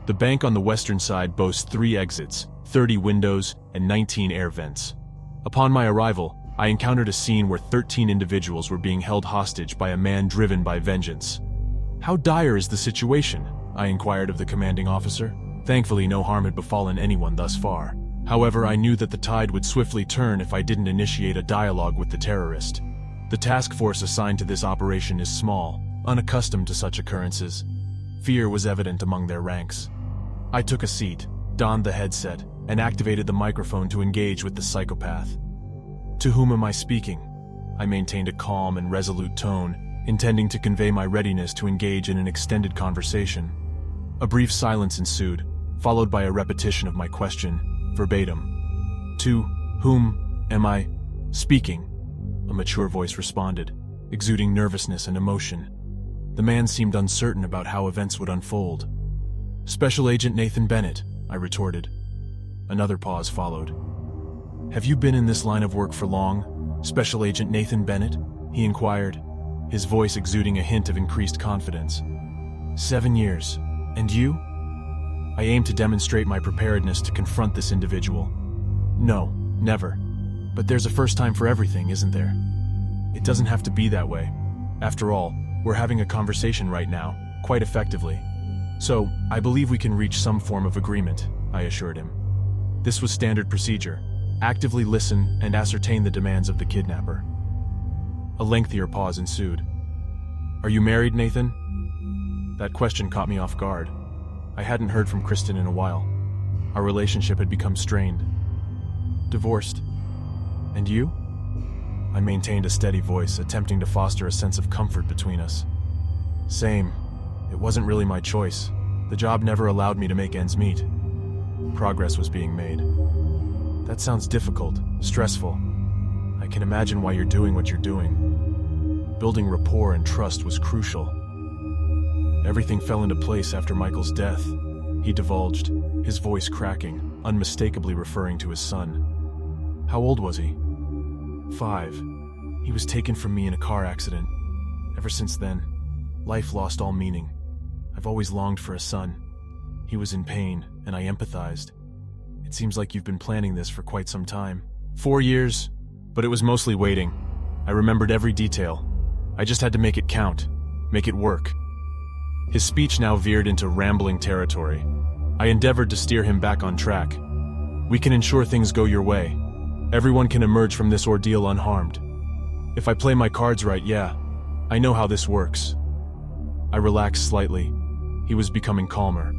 The bank on the western side boasts 3 exits, 30 windows, and 19 air vents. Upon my arrival, I encountered a scene where 13 individuals were being held hostage by a man driven by vengeance. "How dire is the situation?" I inquired of the commanding officer. Thankfully, no harm had befallen anyone thus far. However, I knew that the tide would swiftly turn if I didn't initiate a dialogue with the terrorist. The task force assigned to this operation is small, unaccustomed to such occurrences. Fear was evident among their ranks. I took a seat, donned the headset, and activated the microphone to engage with the psychopath. "To whom am I speaking?" I maintained a calm and resolute tone, intending to convey my readiness to engage in an extended conversation. A brief silence ensued, followed by a repetition of my question, verbatim. "To whom am I speaking?" A mature voice responded, exuding nervousness and emotion. The man seemed uncertain about how events would unfold. "Special Agent Nathan Bennett," I retorted. Another pause followed. "Have you been in this line of work for long, Special Agent Nathan Bennett?" he inquired, his voice exuding a hint of increased confidence. "7 years. And you?" I aimed to demonstrate my preparedness to confront this individual. "No, never. But there's a first time for everything, isn't there? It doesn't have to be that way. After all, we're having a conversation right now, quite effectively. So, I believe we can reach some form of agreement," I assured him. This was standard procedure. Actively listen and ascertain the demands of the kidnapper. A lengthier pause ensued. "Are you married, Nathan?" That question caught me off guard. I hadn't heard from Kristen in a while. Our relationship had become strained. "Divorced. And you?" I maintained a steady voice, attempting to foster a sense of comfort between us. "Same. It wasn't really my choice. The job never allowed me to make ends meet." Progress was being made. "That sounds difficult, stressful. I can imagine why you're doing what you're doing. Building rapport and trust was crucial." "Everything fell into place after Michael's death," he divulged, his voice cracking, unmistakably referring to his son. "How old was he?" 5. "He was taken from me in a car accident. Ever since then, life lost all meaning. I've always longed for a son. He was in pain, and I empathized. It seems like you've been planning this for quite some time." 4 years, but it was mostly waiting. I remembered every detail. I just had to make it count, make it work. His speech now veered into rambling territory. I endeavored to steer him back on track. "We can ensure things go your way. Everyone can emerge from this ordeal unharmed. If I play my cards right, yeah, I know how this works." I relaxed slightly. He was becoming calmer.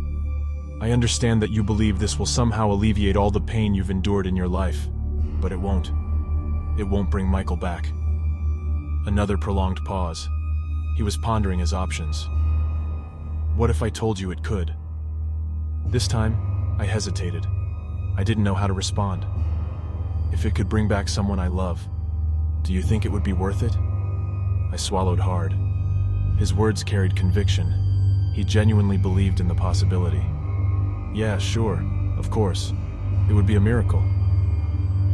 "I understand that you believe this will somehow alleviate all the pain you've endured in your life, but it won't. It won't bring Michael back." Another prolonged pause. He was pondering his options. "What if I told you it could?" This time, I hesitated. I didn't know how to respond. "If it could bring back someone I love, do you think it would be worth it?" I swallowed hard. His words carried conviction. He genuinely believed in the possibility. "Yeah, sure, of course. It would be a miracle.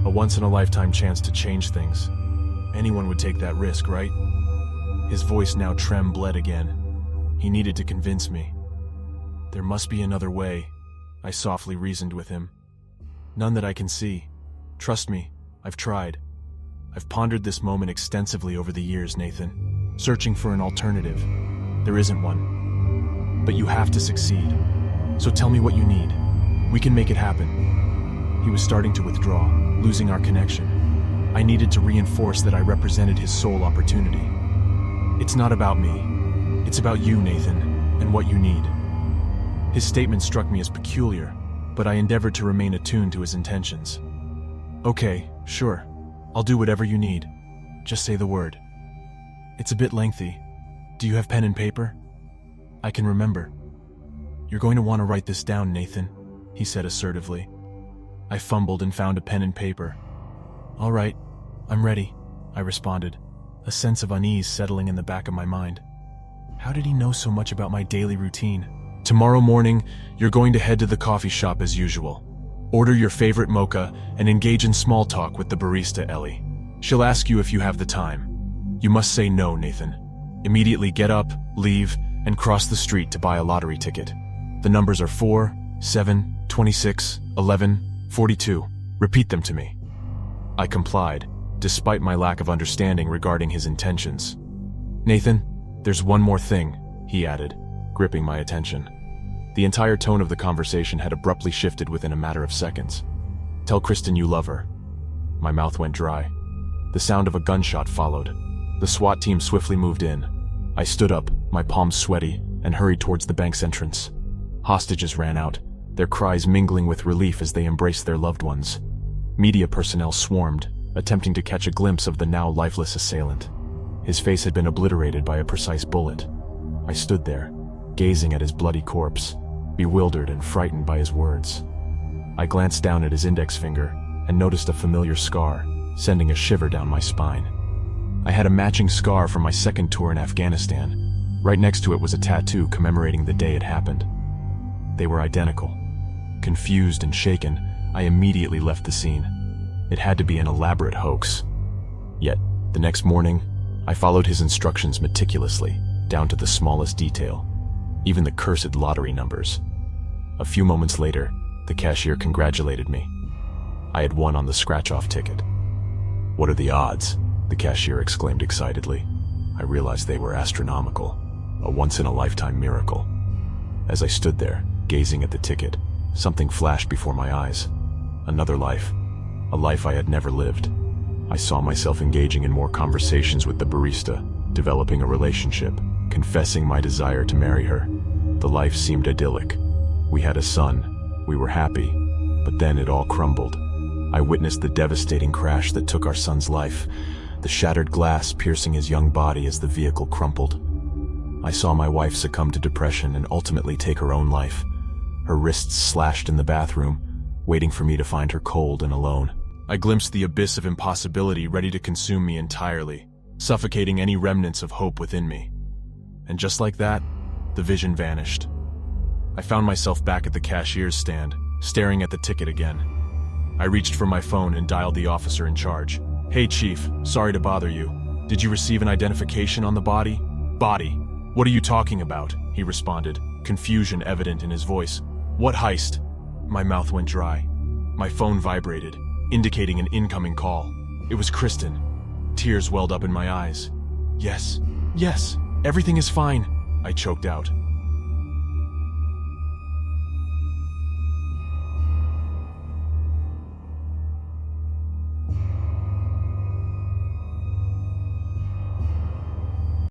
A once-in-a-lifetime chance to change things. Anyone would take that risk, right?" His voice now trembled again. He needed to convince me. "There must be another way," I softly reasoned with him. "None that I can see. Trust me, I've tried. I've pondered this moment extensively over the years, Nathan, searching for an alternative. There isn't one. But you have to succeed. So tell me what you need. We can make it happen." He was starting to withdraw, losing our connection. I needed to reinforce that I represented his sole opportunity. "It's not about me. It's about you, Nathan, and what you need." His statement struck me as peculiar, but I endeavored to remain attuned to his intentions. "Okay, sure. I'll do whatever you need. Just say the word." "It's a bit lengthy. Do you have pen and paper?" "I can remember." "You're going to want to write this down, Nathan," he said assertively. I fumbled and found a pen and paper. "All right, I'm ready," I responded, a sense of unease settling in the back of my mind. How did he know so much about my daily routine? "Tomorrow morning, you're going to head to the coffee shop as usual. Order your favorite mocha and engage in small talk with the barista, Ellie. She'll ask you if you have the time. You must say no, Nathan. Immediately get up, leave, and cross the street to buy a lottery ticket. The numbers are 4, 7, 26, 11, 42. Repeat them to me. I complied, despite my lack of understanding regarding his intentions. Nathan, there's one more thing, he added, gripping my attention. The entire tone of the conversation had abruptly shifted within a matter of seconds. Tell Kristen you love her. My mouth went dry. The sound of a gunshot followed. The SWAT team swiftly moved in. I stood up, my palms sweaty, and hurried towards the bank's entrance. Hostages ran out, their cries mingling with relief as they embraced their loved ones. Media personnel swarmed, attempting to catch a glimpse of the now lifeless assailant. His face had been obliterated by a precise bullet. I stood there, gazing at his bloody corpse, bewildered and frightened by his words. I glanced down at his index finger and noticed a familiar scar, sending a shiver down my spine. I had a matching scar from my second tour in Afghanistan. Right next to it was a tattoo commemorating the day it happened. They were identical. Confused and shaken, I immediately left the scene. It had to be an elaborate hoax. Yet, the next morning, I followed his instructions meticulously, down to the smallest detail, even the cursed lottery numbers. A few moments later, the cashier congratulated me. I had won on the scratch-off ticket. "What are the odds?" the cashier exclaimed excitedly. I realized they were astronomical, a once-in-a-lifetime miracle. As I stood there, gazing at the ticket, something flashed before my eyes. Another life, a life I had never lived. I saw myself engaging in more conversations with the barista, developing a relationship, confessing my desire to marry her. The life seemed idyllic. We had a son, we were happy, but then it all crumbled. I witnessed the devastating crash that took our son's life, the shattered glass piercing his young body as the vehicle crumpled. I saw my wife succumb to depression and ultimately take her own life, her wrists slashed in the bathroom, waiting for me to find her cold and alone. I glimpsed the abyss of impossibility ready to consume me entirely, suffocating any remnants of hope within me. And just like that, the vision vanished. I found myself back at the cashier's stand, staring at the ticket again. I reached for my phone and dialed the officer in charge. "Hey, Chief, sorry to bother you. Did you receive an identification on the body?" "Body? What are you talking about?" he responded, confusion evident in his voice. "What heist?" My mouth went dry. My phone vibrated, indicating an incoming call. It was Kristen. Tears welled up in my eyes. Yes, everything is fine," I choked out.